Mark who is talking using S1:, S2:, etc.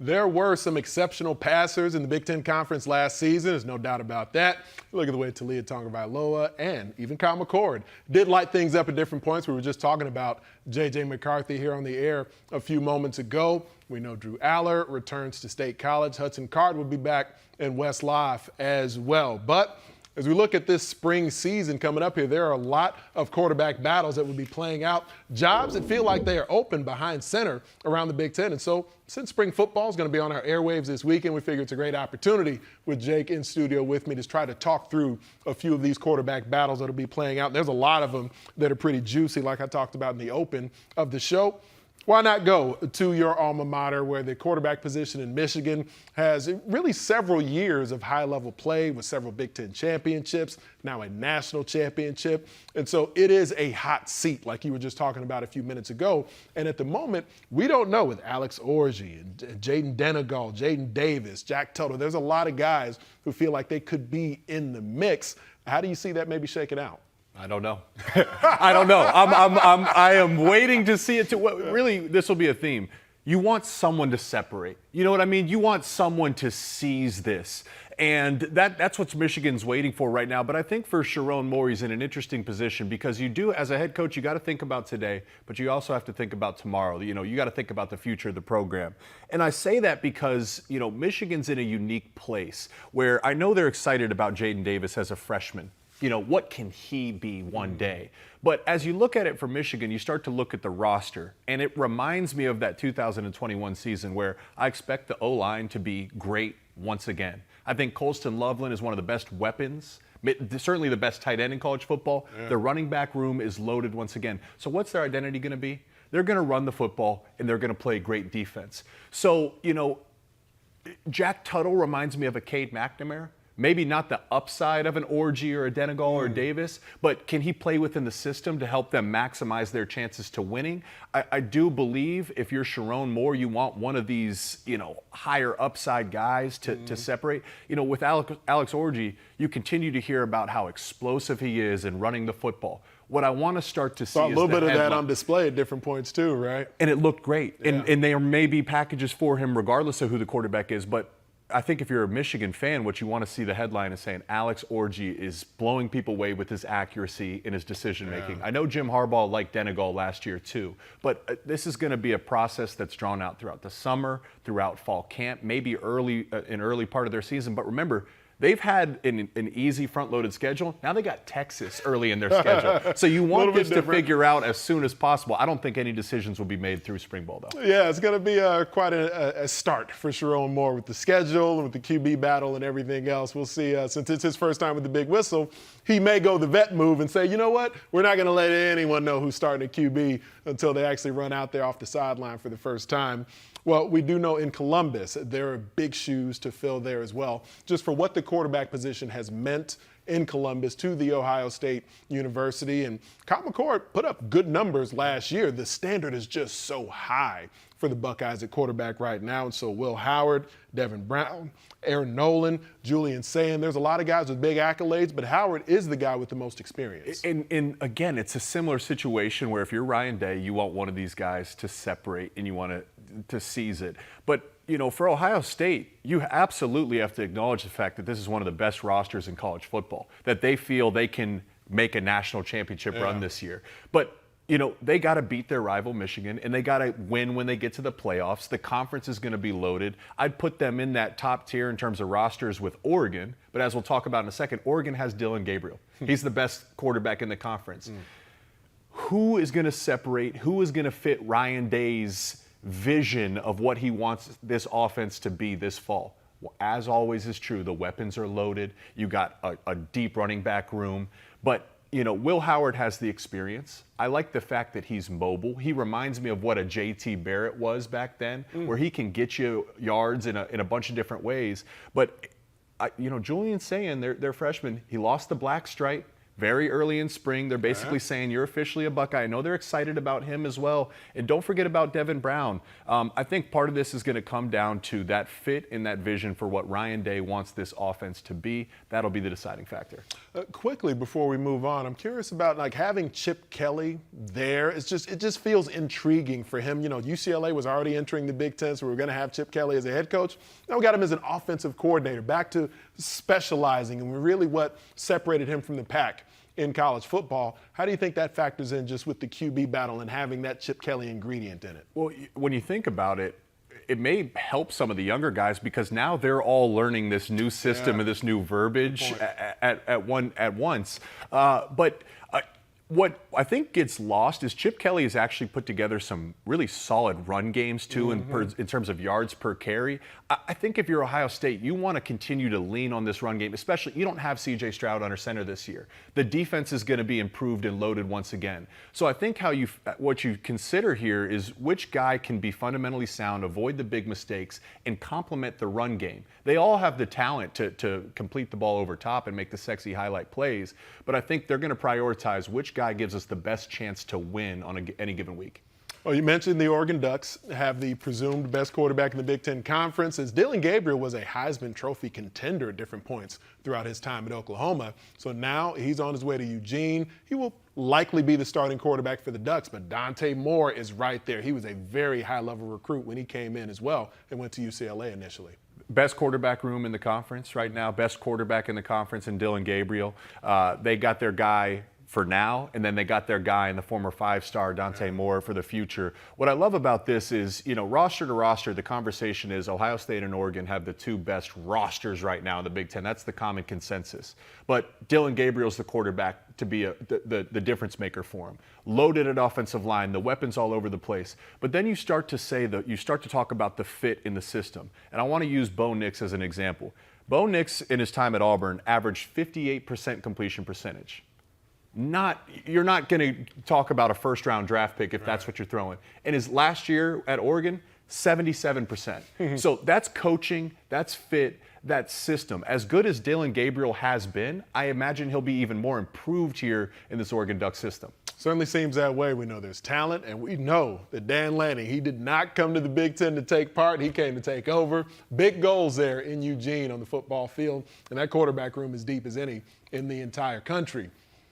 S1: There were some exceptional passers in the Big Ten Conference last season. There's no doubt about that. Look at the way Talia Tonga-Vailoa and even Kyle McCord did light things up at different points. We were just talking about J.J. McCarthy here on the air a few moments ago. We know Drew Aller returns to State College. Hudson Card will be back in West Life as well. But as we look at this spring season coming up here, there are a lot of quarterback battles that will be playing out, jobs that feel like they are open behind center around the Big Ten. And so since spring football is going to be on our airwaves this weekend, we figure it's a great opportunity with Jake in studio with me to try to talk through a few of these quarterback battles that will be playing out. There's a lot of them that are pretty juicy, like I talked about in the open of the show. Why not go to your alma mater where the quarterback position in Michigan has really several years of high-level play with several Big Ten championships, now a national championship. And so it is a hot seat like you were just talking about a few minutes ago. And at the moment, we don't know with Alex Orji and Jaden Denegal, Jaden Davis, Jack Tuttle. There's a lot of guys who feel like they could be in the mix. How do you see that maybe shaking out?
S2: I don't know. I don't know. I am waiting to see it. Really, this will be a theme. You want someone to separate. You know what I mean? You want someone to seize this. And that's what Michigan's waiting for right now. But I think for Sharon Moore, he's in an interesting position because you do, as a head coach, you got to think about today, but you also have to think about tomorrow. You know, you got to think about the future of the program. And I say that because, you know, Michigan's in a unique place where I know they're excited about Jaden Davis as a freshman. You know, what can he be one day? But as you look at it for Michigan, you start to look at the roster, and it reminds me of that 2021 season where I expect the O-line to be great once again. I think Colston Loveland is one of the best weapons, certainly the best tight end in college football. Yeah. The running back room is loaded once again. So what's their identity going to be? They're going to run the football, and they're going to play great defense. So, you know, Jack Tuttle reminds me of a Cade McNamara. Maybe not the upside of an Orji or a Denegal or Davis, but can he play within the system to help them maximize their chances to winning? I do believe if you're Sharon Moore, you want one of these, you know, higher upside guys to separate. You know, with Alex Orji, you continue to hear about how explosive he is in running the football. What I want to start to see is a little bit of that
S1: on display at different points too, right?
S2: And it looked great. Yeah. And there may be packages for him regardless of who the quarterback is, but I think if you're a Michigan fan, what you want to see the headline is saying Alex Orji is blowing people away with his accuracy in his decision-making. Yeah. I know Jim Harbaugh liked Denegal last year too, but this is going to be a process that's drawn out throughout the summer, throughout fall camp, maybe early part of their season. But remember, they've had an easy front-loaded schedule. Now they got Texas early in their schedule. So you want this to figure out as soon as possible. I don't think any decisions will be made through spring ball, though.
S1: Yeah, it's going to be quite a start for Sharon Moore with the schedule and with the QB battle and everything else. We'll see. Since it's his first time with the big whistle, he may go the vet move and say, you know what, we're not going to let anyone know who's starting at QB until they actually run out there off the sideline for the first time. Well, we do know in Columbus, there are big shoes to fill there as well, just for what the quarterback position has meant in Columbus to the Ohio State University. And Kyle McCord put up good numbers last year. The standard is just so high for the Buckeyes at quarterback right now. And so Will Howard, Devin Brown, Aaron Nolan, Julian Sayin, there's a lot of guys with big accolades, but Howard is the guy with the most experience.
S2: And again, it's a similar situation where if you're Ryan Day, you want one of these guys to separate and you want to seize it. But, you know, for Ohio State, you absolutely have to acknowledge the fact that this is one of the best rosters in college football, that they feel they can make a national championship run this year. But, you know, they got to beat their rival Michigan, and they got to win when they get to the playoffs. The conference is going to be loaded. I'd put them in that top tier in terms of rosters with Oregon, but as we'll talk about in a second, Oregon has Dylan Gabriel. He's the best quarterback in the conference. Who is going to separate? Who is going to fit Ryan Day's vision of what he wants this offense to be this fall? Well, as always is true, the weapons are loaded. You got a deep running back room, but you know, Will Howard has the experience. I like the fact that he's mobile. He reminds me of what a J.T. Barrett was back then, where he can get you yards in a bunch of different ways. But you know, Julian Sayin, their freshman, he lost the black stripe, very early in spring. They're basically saying you're officially a Buckeye. I know they're excited about him as well. And don't forget about Devin Brown. I think part of this is going to come down to that fit and that vision for what Ryan Day wants this offense to be. That'll be the deciding factor.
S1: Quickly before we move on, I'm curious about like having Chip Kelly there. It just feels intriguing for him. You know, UCLA was already entering the Big Ten, so we were going to have Chip Kelly as a head coach. Now we got him as an offensive coordinator, back to specializing, and really what separated him from the pack in college football. How do you think that factors in just with the QB battle and having that Chip Kelly ingredient in it?
S2: Well, when you think about it, it may help some of the younger guys because now they're all learning this new system and this new verbiage at once. But what I think gets lost is Chip Kelly has actually put together some really solid run games too in terms of yards per carry. I think if you're Ohio State, you want to continue to lean on this run game, especially you don't have C.J. Stroud under center this year. The defense is going to be improved and loaded once again. So I think what you consider here is which guy can be fundamentally sound, avoid the big mistakes, and complement the run game. They all have the talent to complete the ball over top and make the sexy highlight plays, but I think they're going to prioritize which guy gives us the best chance to win on any given week.
S1: Well, you mentioned the Oregon Ducks have the presumed best quarterback in the Big Ten Conference, as Dillon Gabriel was a Heisman Trophy contender at different points throughout his time at Oklahoma. So now he's on his way to Eugene. He will likely be the starting quarterback for the Ducks, but Dante Moore is right there. He was a very high-level recruit when he came in as well and went to UCLA initially.
S2: Best quarterback room in the conference right now, best quarterback in the conference in Dillon Gabriel. They got their guy for now, and then they got their guy in the former five-star Dante Moore for the future. What I love about this is, you know, roster to roster, the conversation is Ohio State and Oregon have the two best rosters right now in the Big Ten. That's the common consensus. But Dillon Gabriel's the quarterback to be the difference maker for him. Loaded at offensive line, the weapons all over the place. But then you start to talk about the fit in the system. And I want to use Bo Nix as an example. Bo Nix in his time at Auburn averaged 58% completion percentage. You're not going to talk about a first-round draft pick if that's what you're throwing. And his last year at Oregon, 77%. So that's coaching, that's fit, that's system. As good as Dillon Gabriel has been, I imagine he'll be even more improved here in this Oregon Duck system.
S1: Certainly seems that way. We know there's talent, and we know that Dan Lanning, he did not come to the Big Ten to take part. He came to take over. Big goals there in Eugene on the football field, and that quarterback room is deep as any in the entire country.